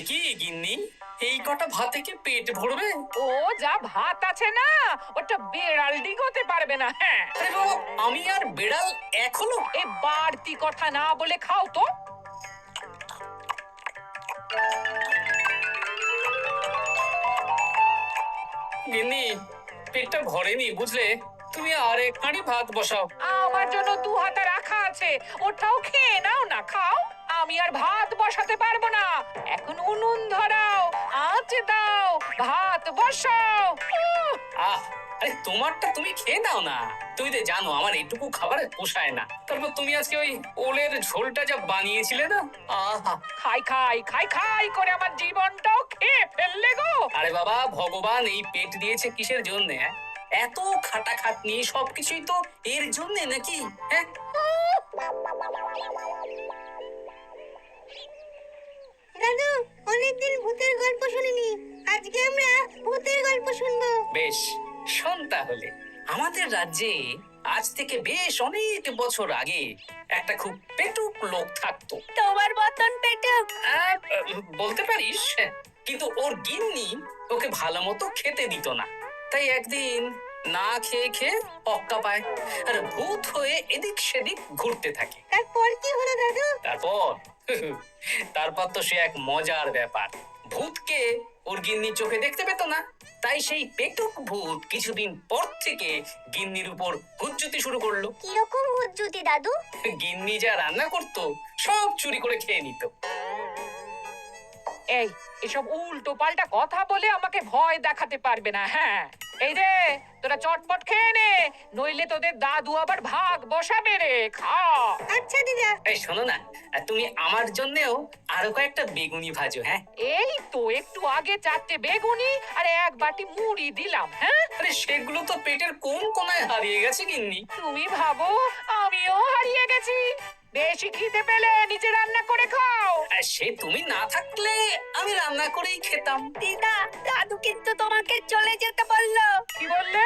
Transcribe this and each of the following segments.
কি গিন্নি, এই কটা ভাতে কি পেট ভরবে? ও যা ভাত আছে না, ওটা বেড়াল ডিগোতে পারবে না। হ্যাঁ, আরে বাবা, আমি আর বেড়াল এখনো? এ বাড়তি কথা না বলে খাও তো। গিন্নি, পেটটা ভরেনি বুঝলে, তুমি আর এক হাঁড়ি ভাত বসাও। আমার জন্য দু হাতে রাখা আছে, ওটাও খেয়ে নাও না, খাও। আমি আর ভাত বসাতে পারবো না, এখন উনুন ধরাও, আঁচ দাও, ভাত বসাও। আহ, আরে তোমারটা তুমি খেয়ে নাও না। তুমি তো জানো আমার এইটুকু খাবারে পোষায় না। তারপর তুমি আজকে ওই ওলের ঝোলটা যা বানিয়েছিলে না, আহা। খাই খাই খাই খাই করে আমার জীবনটাও খেয়ে ফেললে গো। আরে বাবা, ভগবান এই পেট দিয়েছে কিসের জন্য? এত খাটাখাটনি সবকিছুই তো এর জন্য নাকি? হ্যাঁ, দাদু, অনেকদিন ভূতের গল্প শুনিনি, আজকে আমরা ভূতের গল্প শুনবো। বেশ, শোন তাহলে। আমাদের রাজ্যে আজ থেকে বেশ অনেক বছর আগে একটা খুব পেটুক লোক থাকতো। তোমার মতন পেটুক? আহ, বলতে পারিস। কিন্তু ওর গিন্নি ওকে ভালো মতো খেতে দিত না। তাই একদিন না খেয়ে খেয়ে অক্কা পায় আর ভূত হয়ে এদিক সেদিক ঘুরতে থাকে। তারপর কি হলো দাদু? তারপর তারপর তো সে এক মজার ব্যাপার। ভূতকে ওর গিন্নি চোখে দেখতে পেত না, তাই সেই পেটুক ভূত কিছুদিন পর থেকে গিন্নির উপর হুজ্জুতি শুরু করলো। কিরকম হুজ্জুতি দাদু? গিন্নি যা রান্না করতো সব চুরি করে খেয়ে নিত। এই, এসব উল্টো পাল্টা কথা বলে আমাকে ভয় দেখাতে পারবে না। হ্যাঁ, এই রে, তোরা চটপট খেয়ে নে, নইলে তোদের দাদু আবার ভাগ বসাবে রে। খা। আচ্ছা দিদা। এই শোনো না, তুমি আমার জন্যেও আরো কয়েকটা বেগুনি ভাজো। হ্যাঁ, এই তো একটু আগে 4টে বেগুনি আর এক বাটি মুড়ি দিলাম। হ্যাঁ, আরে সেগুলো তো পেটের কোন কোনায় হারিয়ে গেছে গিন্নি। তুমি ভাবো আমিও হারিয়ে গেছি? বেশি খিদে পেলে নিজে রান্না করে খাও। আর সে তুমি না থাকলে আমি রান্না করেই খেতাম। দিদা, দাদু কিন্তু তোমাকে চলে যেতে বললো। কি বললে?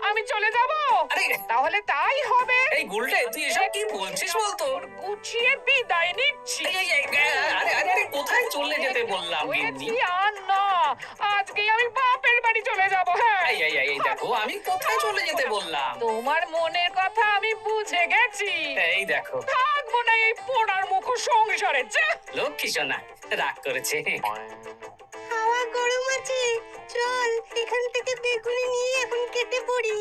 আমি চলে যাব? আরে তাহলে তাই হবে। এই গুলটে, তুই এসব কি বলছিস বলতো? গুছিয়ে বিদায় নিচ্ছি। আরে আরে আরে, কোথায় চলে যেতে বললাম গিন্নি? হয়েছি আর না, আজকে আমি বাপের বাড়ি চলে যাব। হ্যাঁ, এই এই এই দেখো, আমি কোথায় চলে যেতে বললাম? তোমার মনের কথা আমি বুঝে গেছি। এই দেখো, থাকবো না এই পোড়ার মুখ সংসারে। যা। লক্ষ্মী সোনা রাগ করেছে। হাওয়া গরম আছে, চল এখান থেকে বেগুনি নিয়ে এখন কেটে পড়ি।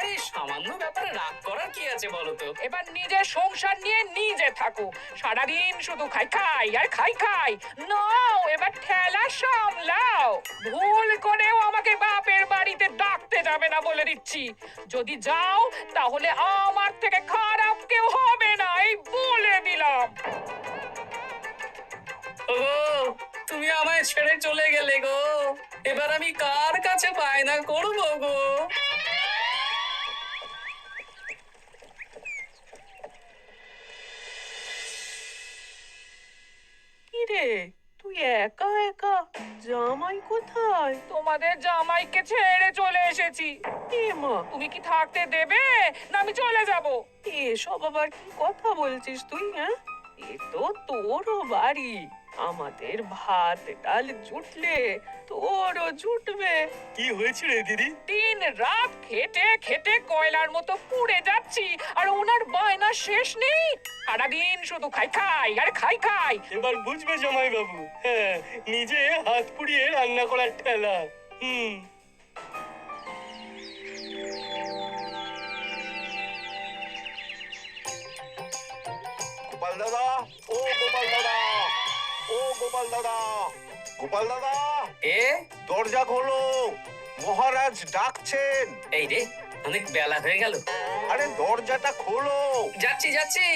এই সামান্য ব্যাপারে রাগ করার কি আছে বলো তো? এবার নিজের সংসার নিয়ে নিজে থাকো, সারাদিন শুধু খাই খাই আর খাই খাই। নাও এবার ঠেলা সামলাও। ভুল করেও আমাকে বাপের বাড়িতে ডাকতে যাবে না বলে দিচ্ছি। যদি যাও তাহলে আমার থেকে খারাপ কেউ হবে না, এই বলে দিলাম। ওগো, তুমি আমায় ছেড়ে চলে গেলে গো। এবার আমি কার কাছে বায়না করবো গো? কিরে, তুই একা একা? জামাই কোথায়? তোমাদের জামাইকে ছেড়ে চলে এসেছি। মা, তুমি কি থাকতে দেবে না আমি চলে যাব? এসব আবার কি কথা বলছিস তুই? হ্যাঁ, এ তো তোরও বাড়ি। আমাদের ভাত ডাল জুটলে তোরও জুটবে। কি হয়েছে রে দিদি? দিন রাত খেটে খেটে কয়লার মতো পুড়ে যাচ্ছি, আর ওনার বায়না শেষ নেই। সারাদিন শুধু খাই খাই আর খাই খাই। এবার বুঝবে জামাই বাবু। হ্যাঁ, নিজে হাত পুড়িয়ে রান্না করার ঠেলা। গোপাল দাদা, ও গোপাল দাদা, ও গোপাল দাদা, গোপাল দাদা, এ দরজা খোলো, মহারাজ ডাকছেন। এই রে, অনেক বেলা হয়ে গেল। আরে দরজাটা খোলো। যাচ্ছি যাচ্ছি।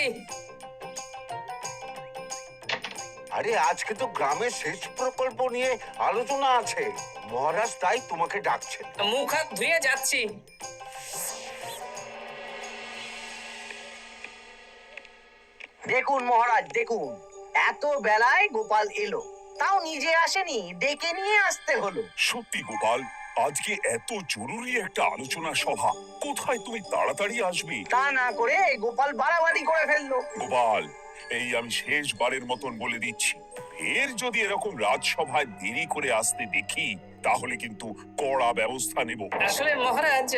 আরে আজকে তো গ্রামের সেচ প্রকল্প নিয়ে আলোচনা আছে, মহারাজ তাই তোমাকে ডাকছেন। মুখ হাত ধুয়ে যাচ্ছি। দেখুন মহারাজ, দেখুন, এত বেলায় গোপাল এলো, তাও নিজে আসেনি, ডেকে নিয়ে আসতে হলো। সত্যি গোপাল, আজকে এত জরুরি একটা আলোচনা সভা, কোথায় তুমি তাড়াতাড়ি আসবে? তা না করে গোপাল বাড়াবাড়ি করে ফেললো। গোপাল, এই আমি শেষবারের মতন বলে দিচ্ছি, ফের যদি এরকম রাজসভায় দেরি করে আসতে দেখি তাহলে কিন্তু কড়া ব্যবস্থা নেব। আসলে মহারাজ,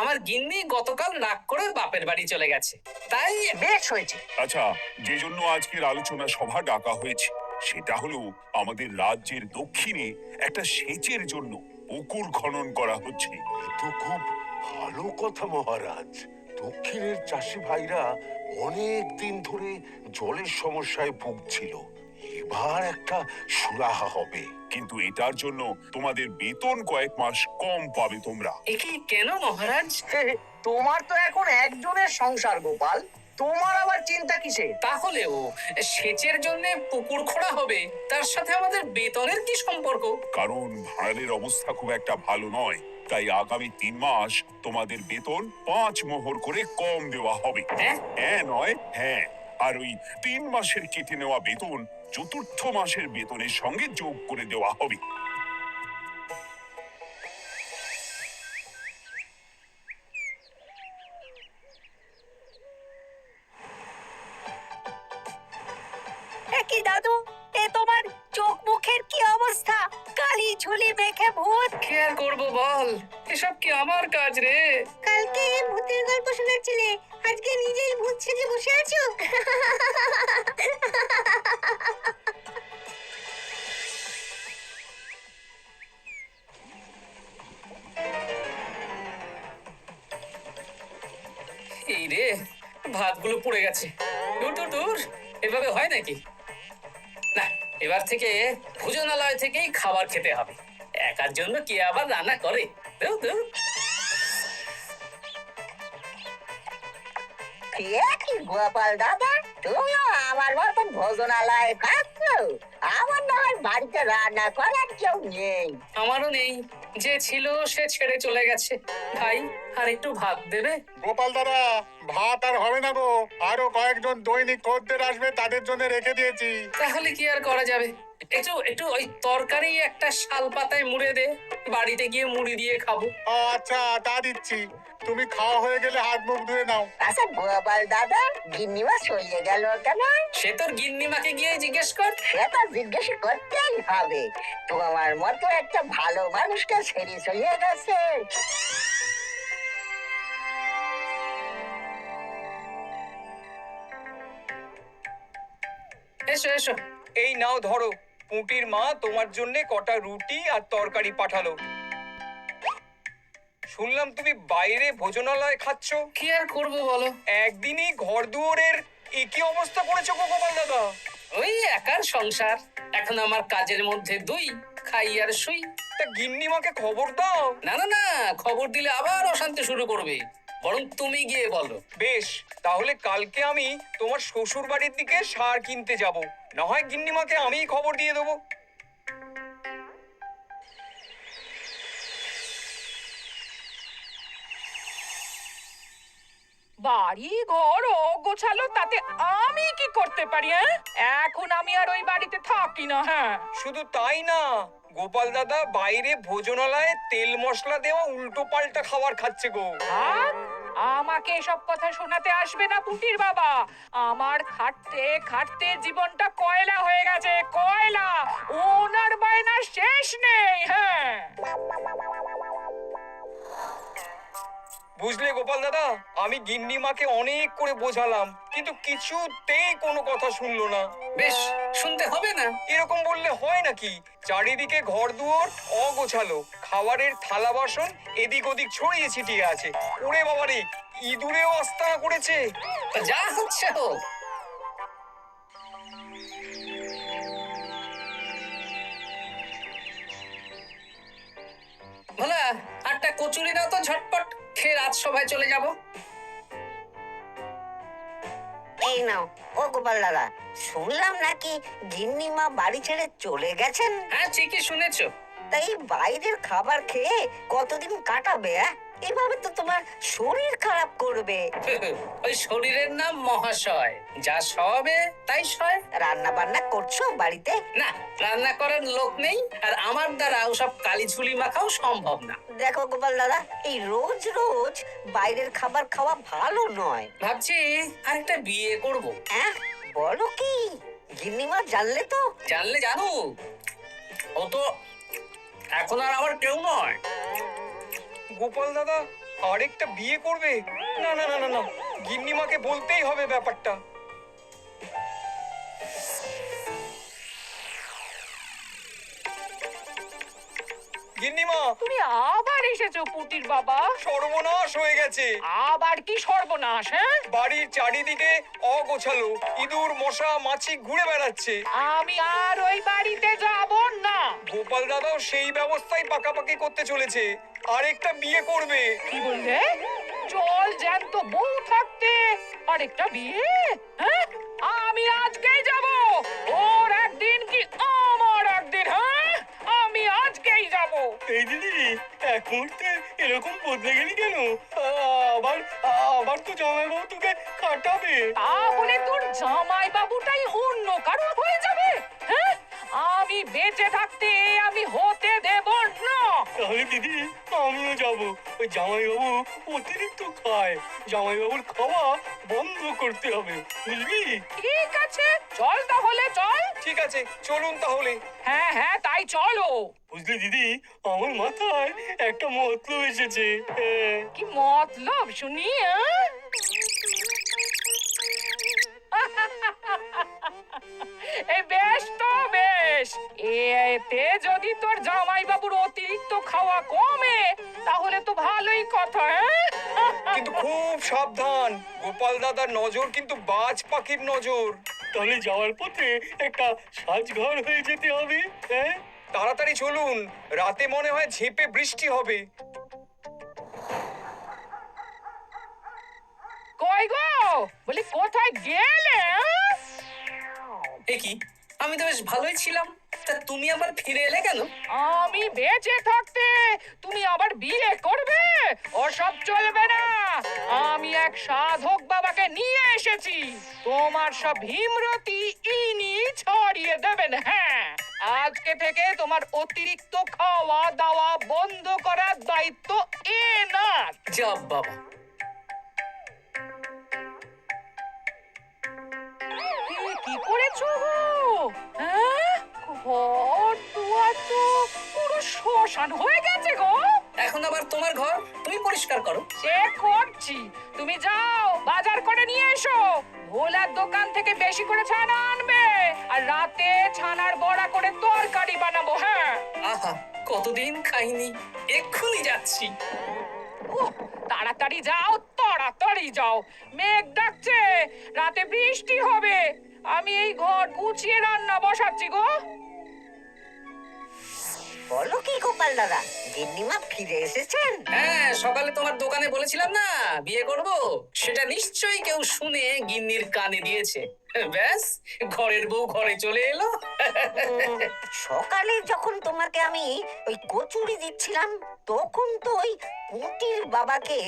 আমার গিন্নি গতকাল রাগ করে বাপের বাড়ি চলে গেছে, তাই বেশ হয়েছে। আচ্ছা, যে জন্য আজকের আলোচনা সভা ডাকা হয়েছে সেটা হলো আমাদের রাজ্যের দক্ষিণে একটা সেচের জন্য পুকুর খনন করা হচ্ছে। এ তো খুব ভালো কথা মহারাজ। দক্ষিণের চাষি ভাইরা অনেক দিন ধরে জলের সমস্যায় ভুগছিল, এবার একটা সুরাহা হবে। কিন্তু এটার জন্য তোমাদের বেতন কয়েক মাস কম পাবে তোমরা। একি কেন মহারাজ? তোমার তো এখন একজনের সংসার গোপাল, তোমার আবার চিন্তা কিসে? তাহলেও সেচের জন্য পুকুর খোঁড়া হবে, তার সাথে আমাদের বেতনের কি সম্পর্ক? কারণ ভাঁড়ের অবস্থা খুব একটা ভালো নয়, তাই আগামী 3 মাস তোমাদের বেতন 5 মোহর করে কম দেওয়া হবে। হ্যাঁ? হ্যাঁ নয় হ্যাঁ। আর ওই 3 মাসের কেটে নেওয়া বেতন চতুর্থ মাসের বেতনের সঙ্গে যোগ করে দেওয়া হবে। কি দাদু, এ তোমার চোখ মুখের কি অবস্থা? কালি ঝুলি মেখে ভূত। কি আর করবো বল, এসব কি আমার কাজ রে? কালকে ভূতের গল্প শোনাচ্ছিলে, আজকে নিজেই ভূত সেজে বসে আছো। এই রে, ভাতগুলো পুড়ে গেছে। দূর দূর দূর, এভাবে হয় নাকি? না, এবার থেকে ভোজনালয় থেকেই খাবার খেতে হবে। একার জন্য কে আবার রান্না করে? দূর দূর। কি গোপাল দাদা, তুমিও আমার মতন ভোজনালয়ে খাচ্ছ? আমার না হয় বাড়িতে রান্না করার কেউ নেই। আমারও নেই, যে ছিল সে ছেড়ে চলে গেছে। ভাই, আর একটু ভাত দেবে? গোপাল দাদা, ভাত আর হবে না গো, আরো কয়েকজন দৈনিক খদ্দের আসবে, তাদের জন্য রেখে দিয়েছি। তাহলে কি আর করা যাবে? একটু একটু ওই তরকারি একটা শাল পাতায় মুড়ে দে, বাড়িতে গিয়ে মুড়ি দিয়ে খাবো। আচ্ছা, তা দিচ্ছি। তুমি খাওয়া হয়ে গেলে হাত মুখ ধুয়ে নাও। আচ্ছা গোপাল দাদা, গিন্নিমা চলে গেল কেন? সে তোর গিন্নিমাকে গিয়ে জিজ্ঞেস কর। সেটা জিজ্ঞেস করতেই হবে, তোমার মতো একটা ভালো মানুষকে ছেড়ে চলে গেছে। এসো এসো। এই নাও ধরো, পুঁটির মা তোমার জন্য কটা রুটি আর তরকারি পাঠালো। শুনলাম তুমি বাইরে ভোজনালয় খাচ্ছ। কি আর করবো বলো, একদিনই ঘর দুয়ারের একই অবস্থা করেছো গো গোপাল দাদা। ওই একার সংসার। এখন আমার কাজের মধ্যে দুই, খাই আর শুই। তা গিন্নিমাকে খবর দাও। না না না, খবর দিলে আবার অশান্তি শুরু করবে। বরং তুমি গিয়ে বলো। বেশ, তাহলে কালকে আমি তোমার শ্বশুর বাড়ির দিকে সার কিনতে যাব, না হয় গিন্নিমাকে আমিই খবর দিয়ে দেবো। বাড়ি ঘর গোছালো, তাতে আমি কি করতে পারি? এখন আমি আর ওই বাড়িতে থাকি না। হ্যাঁ, শুধু তাই না, গোপাল দাদা বাইরে ভোজনালয়ে তেল মশলা দেওয়া উল্টো পাল্টা খাবার খাচ্ছে গো। থাক, আমাকে এসব কথা শোনাতে আসবে না পুটির বাবা। আমার খাটতে খাটতে জীবনটা কয়লা হয়ে গেছে, কয়লা। ওনার বায়না শেষ নেই। হ্যাঁ, বুঝলে গোপাল দাদা, আমি গিন্নিমাকে অনেক করে বোঝালাম, কিন্তু কিছুতেই কোনো কথা শুনলো না। বেশ, শুনতে হবে না। এরকম বললে হয় নাকি? চারিদিকে ঘর দুয়ার অগোছালো, খাবারের থালা বাসন এদিক ওদিক ছড়িয়ে ছিটিয়ে আছে। ওরে বাবারে, ইঁদুরেও আস্তানা করেছে। তা যা হচ্ছে হোক। ভোলা, আটটা কচুরি দাও তো, ঝটপট খেয়ে রাজসভায় চলে যাব। এই নাও। ও গোপাল দাদা, শুনলাম নাকি গিন্নিমা বাড়ি ছেড়ে চলে গেছেন? হ্যাঁ, ঠিকই শুনেছো। তাই বাইরের খাবার খেয়ে কতদিন কাটাবে? এভাবে তো তোমার শরীর খারাপ করবে। ওই শরীরের নাম মহাশয়, যা সবে তাই সয়। রান্না বান্না করছো বাড়িতে? না, রান্না করার লোক নেই, আর আমার দ্বারা ওসব কালিঝুলি মাখাও সম্ভব না। দেখো গোপাল দাদা, এই রোজ রোজ বাইরের খাবার খাওয়া ভালো নয়। ভাবছি আরেকটা বিয়ে করব। হ্যাঁ, বলো কি? গিন্নিমা জানলে তো? জানলে জানুক, ও তো এখন আর আমার কেউ নয়। গোপাল দাদা আরেকটা বিয়ে করবে? না না না না না, গিন্নিমাকে বলতেই হবে ব্যাপারটা। গিন্নিমা, তুমি আবার এসেছো পুটির বাবা? সর্বনাশ হয়ে গেছে। আবার কি সর্বনাশ? হ্যাঁ, বাড়ির চারিদিকে অগোছালো, ইঁদুর মশা মাছি ঘুরে বেড়াচ্ছে। আমি আর ওই বাড়িতে যাব না। গোপাল দাদাও সেই ব্যবস্থাই পাকাপাকি করতে চলেছে, আরেকটা বিয়ে করবে। কি বললে? জল জ্যান্ত বউ থাকতে আরেকটা বিয়ে? হ্যাঁ, আমি আজকেই যাব। ওর একদিন কি আমার একদিন? হ্যাঁ, আমি আজকেই যাব। এই দিদি, এক মুহূর্তে এরকম বদলে গেলি কেন? আবার আবার তো জামাইবাবু তোকে কাটাবে। তাহলে তোর জামাই বাবুটাই অন্য কারো হয়ে যাবে? হ্যাঁ, আমি বেঁচে থাকতে আমি হতে দেব না। তাহলে দিদি আমিও যাব। ওই জামাইবাবু অতিরিক্ত খায়, জামাইবাবুর খাওয়া বন্ধ করতে হবে, বুঝলি? ঠিক আছে, চল তাহলে চল। ঠিক আছে, চলুন তাহলে। হ্যাঁ হ্যাঁ, তাই চলো। বুঝলি দিদি, আমার মাথায় একটা মতলব এসেছে। কি মতলব শুনি? এই বেশ তো বেশ, এতে যদি তোর জামাই বাবুর অতিরিক্ত খাওয়া কমে তাহলে তো ভালোই কথা। কিন্তু খুব সাবধান, গোপাল দাদার নজর কিন্তু বাজ পাখির নজর। তাহলে যাওয়ার পথে একটা সাজঘর হয়ে যেতে হবে। হ্যাঁ, তাড়াতাড়ি চলুন, রাতে মনে হয় ঝেঁপে বৃষ্টি হবে। কই গো, বলি কোথায় গেলে? এ কি, আমি তো বেশ ভালোই ছিলাম, তা তুমি আবার ফিরে এলে কেন? আমি বেঁচে থাকতে তুমি আবার বিয়ে করবে? ওসব চলবে না। আমি এক সাধক বাবাকে নিয়ে এসেছি, তোমার সব ভীমরতি ইনি ছড়িয়ে দেবেন। হ্যাঁ, আজকে থেকে তোমার অতিরিক্ত খাওয়া দাওয়া বন্ধ করার দায়িত্ব এনার। যাব বাবা। এ কি করেছো গো? হ্যাঁ, ঘর দুয়ার তো পুরো শ্মশান হয়ে গেছে গো। এখন আবার তোমার ঘর, তুমি পরিষ্কার করো। সে করছি, তুমি যাও বাজার করে নিয়ে এসো। ভোলার দোকান থেকে বেশি করে ছানা আনবে, আর রাতে ছানার বড়া করে তরকারি বানাবো। হ্যাঁ, আহা, কতদিন খাইনি, এক্ষুনি যাচ্ছি। উহ, তাড়াতাড়ি যাও, তাড়াতাড়ি যাও। মেঘ ডাকছে, রাতে বৃষ্টি হবে। আমি এই ঘর গুছিয়ে রান্না বসাচ্ছি গো। বলো কি গোপাল দাদা, গিন্নিমা ফিরে এসেছেন? হ্যাঁ, সকালে তোমার দোকানে বলেছিলাম না বিয়ে করব, সেটা নিশ্চয়ই কেউ শুনে গিন্নির কানে দিয়েছে। ব্যাস, ঘরের বউ ঘরে চলে এলো। সকালে যখন তোমাকে আমি ওই কচুরি দিচ্ছিলাম, তখন তো ওই পুঁটির বাবাকে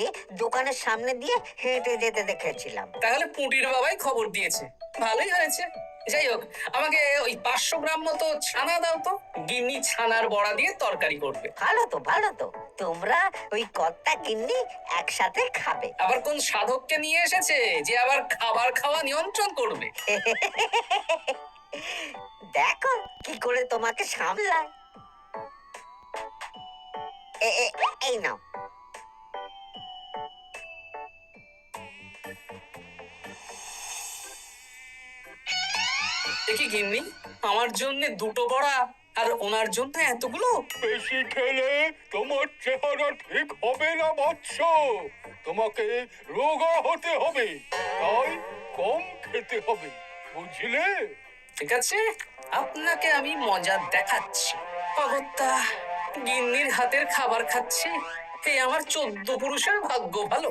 দোকানের সামনে দিয়ে হেঁটে যেতে দেখেছিলাম। তাহলে পুটির বাবাই খবর দিয়েছে, ভালোই হয়েছে। যাই হোক, আমাকে ওই 500 গ্রাম মতো ছানা দাও তো, গিন্নি ছানার বড়া দিয়ে তরকারি করবে। ভালো তো, ভালো তো, তোমরা ওই কর্তা গিন্নি একসাথে খাবে। আবার কোন সাধককে নিয়ে এসেছে যে আবার খাবার খাওয়া নিয়ন্ত্রণ করবে? দেখো কি করে তোমাকে সামলায়। এই নাও। দেখি গিন্নি, আমার জন্য দুটো বড়া আর ওনার জন্য এতগুলো? বেশি খেলে তোমার চেহারা ঠিক হবে না বৎস, তোমাকে রোগা হতে হবে, তাই কম খেতে হবে, বুঝলে? ঠিক আছে, আপনাকে আমি মজা দেখাচ্ছি। অগত্যা গিন্নির হাতের খাবার খাচ্ছি, এই আমার 14 পুরুষের ভাগ্য ভালো।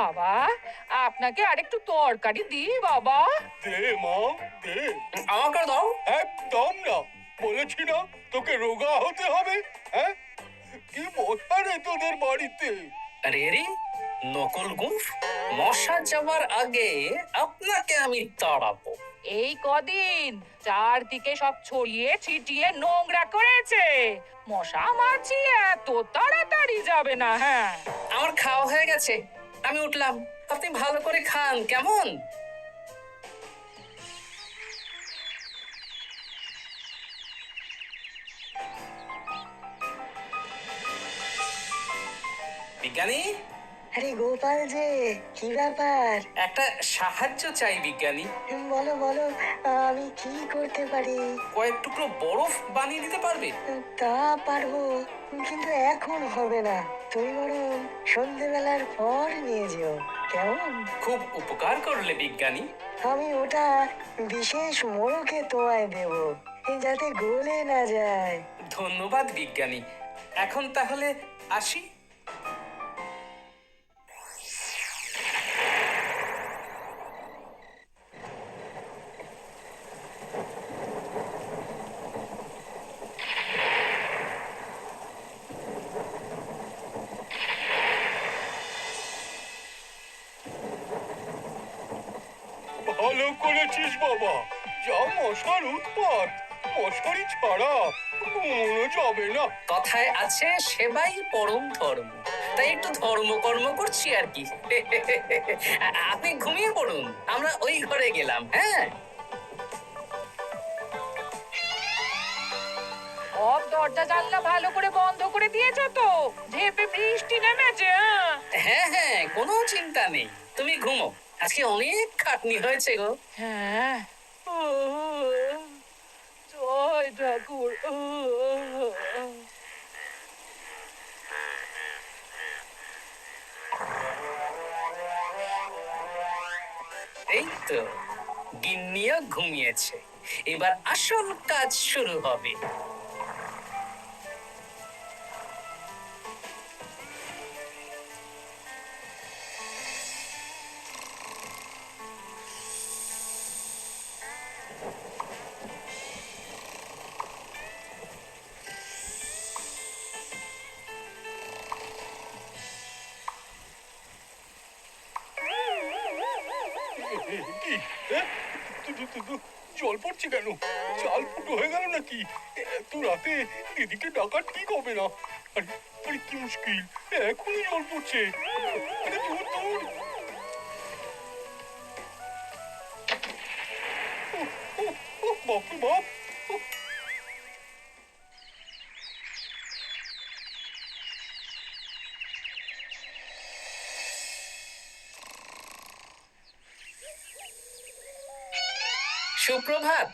বাবা, আপনাকে আরেকটু তরকারি দিই বাবা? দে মা, দে। আমাকে দাও। একদম না, বলেছি না তোকে রোগা হতে হবে? হ্যাঁ, কি মশা রে তোদের বাড়িতে? আরে আরে, নকল গুফ, মশা যাওয়ার আগে আপনাকে আমি তাড়াবো। এই কদিন চারদিকে সব ছড়িয়ে ছিটিয়ে নোংরা করেছে, মশা মাছি এত তাড়াতাড়ি যাবে না। হ্যাঁ, আমার খাওয়া হয়ে গেছে, আমি উঠলাম। আপনি ভালো করে খান, কেমন? বিজ্ঞানী, আরে গোপাল যে, কি ব্যাপার? একটা সাহায্য চাই বিজ্ঞানী। বলো বলো, আমি কি করতে পারি? কয়েক টুকরো বরফ বানিয়ে দিতে পারবে? তা পারবো, কিন্তু এখন হবে না। তুমি বরং সন্ধেবেলার পর নিয়ে যেও, কেমন? খুব উপকার করলে বিজ্ঞানী। আমি ওটা বিশেষ মোড়কে তোমায় দেব, যাতে গলে না যায়। ধন্যবাদ বিজ্ঞানী, এখন তাহলে আসি। ভালো করেছিস বাবা, যা মশার উৎপাত, মশারি ছাড়া ঘুমোনো যাবে না। কথায় আছে সেবাই পরম ধর্ম, তাই একটু ধর্মকর্ম করছি আর কি। আপনি ঘুমিয়ে পড়ুন, আমরা ওই ঘরে গেলাম। হ্যাঁ, সব দরজা জানলা ভালো করে বন্ধ করে দিয়েছো তো? ঝেপে বৃষ্টি নেমেছে। হ্যাঁ হ্যাঁ, কোনো চিন্তা নেই, তুমি ঘুমো। আজকে অনেক খাটনি হয়েছে গো। হ্যাঁ, জয় ঠাকুর। এই তো, গিন্নিও ঘুমিয়েছে, এবার আসল কাজ শুরু হবে। কি? হ্যাঁ? জল পড়ছে কেন? চাল ফুটো হয়ে গেল নাকি? এত রাতে দিদিকে ডাকা ঠিক হবে না। আরে আরে কি মুশকিল, এখনই জল পড়ছে। আরে দূর দূর। বাপরে বাপ। সুপ্রভাত।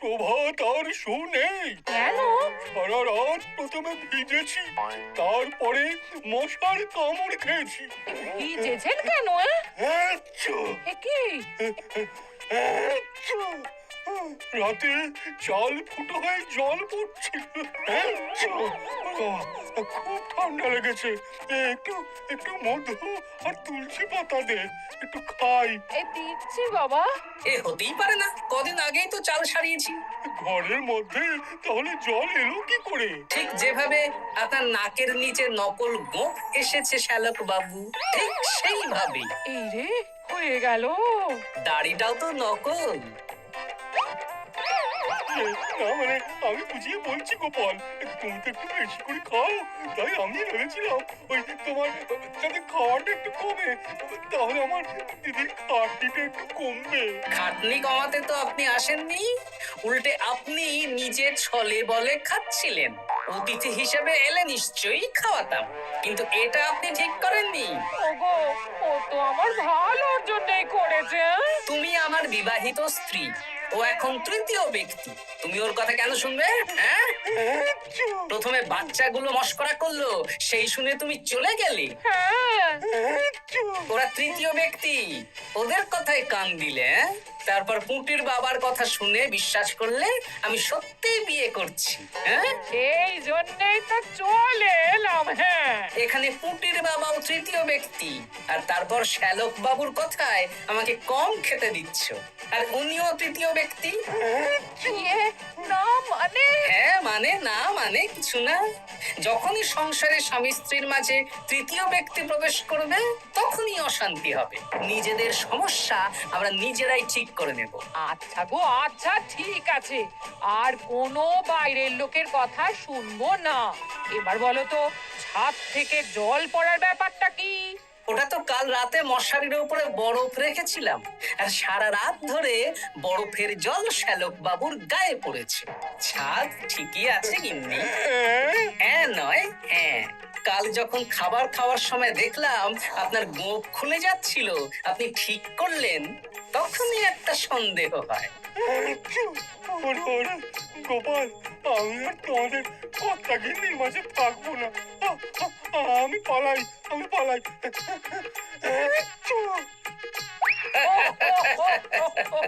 প্রভাত আর শো নেই। কেন? সারা রাত প্রথমে ভিজেছি, তারপরে মশার কামড় খেয়েছি। ভিজেছেন কেন? আচ্ছা, এ কি? আচ্ছা। রাতে চাল ফুটো হয়ে জল পড়ছিল। আচ্ছা। খুব ঠান্ডা লেগেছে, একটু একটু মধু আর তুলসী পাতা দে, একটু খাই। এই দিচ্ছি বাবা। এ হতেই পারে না, কদিন আগেই তো চাল সারিয়েছি। ঘরের মধ্যে তাহলে জল এলো কি করে? ঠিক যেভাবে আপনার নাকের নিচে নকল গোঁফ এসেছে শ্যালক বাবু, ঠিক সেইভাবেই। এই রে, হয়ে গেল। দাড়িটাও তো নকল। না মানে আমি বুঝিয়ে বলছি গোপাল, তুমি তো একটু বেশি করে খাও, তাই আমি ভেবেছিলাম ওই তোমার যাতে খাওয়াটা একটু কমে, তাহলে আমার দিদির খাটনিটা একটু কমবে। খাটনি কমাতে তো আপনি আসেননি, উল্টে আপনি নিজের ছলে বলে খাচ্ছিলেন। অতিথি হিসেবে এলে নিশ্চয়ই খাওয়াতাম, কিন্তু এটা আপনি ঠিক করেননি। ওগো, ও তো আমার ভালোর জন্যই করেছে। তুমি আমার বিবাহিত স্ত্রী, ও এখন তৃতীয় ব্যক্তি, তুমি ওর কথা কেন শুনবে? হ্যাঁ, প্রথমে বাচ্চাগুলো মস্করা করলো, সেই শুনে তুমি চলে গেলে। হ্যাঁ, ওরা তৃতীয় ব্যক্তি, ওদের কথায় কান দিলে, হ্যাঁ? তারপর পুঁটির বাবার কথা শুনে বিশ্বাস করলে আমি সত্যিই বিয়ে করছি। হ্যাঁ, সেই জন্যই তো চলে এলাম। হ্যাঁ, এখানে পুঁটির বাবাও তৃতীয় ব্যক্তি, আর তারপর শ্যালক বাবুর কথায় আমাকে কম খেতে দিচ্ছ। আর উনিও তৃতীয় ব্যক্তি। ইয়ে, না মানে হ্যাঁ মানে না মানে কিছু না। যখনই সংসারে স্বামী স্ত্রীর মাঝে তৃতীয় ব্যক্তি প্রবেশ করবে তখনই অশান্তি হবে। নিজেদের সমস্যা আমরা নিজেরাই ঠিক করে নেব। আচ্ছা গো আচ্ছা, ঠিক আছে, আর কোনো বাইরের লোকের কথা শুনবো না। এবার বলো তো, ছাদ থেকে জল পড়ার ব্যাপারটা কি? ওটা তো কাল রাতে মশারির উপরে বরফ রেখেছিলাম, আর সারা রাত ধরে বরফের জল শ্যালক বাবুর গায়ে পড়েছে। ছাদ ঠিকই আছে গিন্নি। হ্যাঁ নয় হ্যাঁ। কাল যখন খাবার খাওয়ার সময় দেখলাম আপনার গোঁফ খুলে যাচ্ছিল, আপনি ঠিক করলেন, তখনই একটা সন্দেহ হয়। গোপাল, আমি আর তোমাদের কথা গিন্নির মাঝে থাকবো না। আমি পালাই। ও, ও, ও, ও, ও, ও।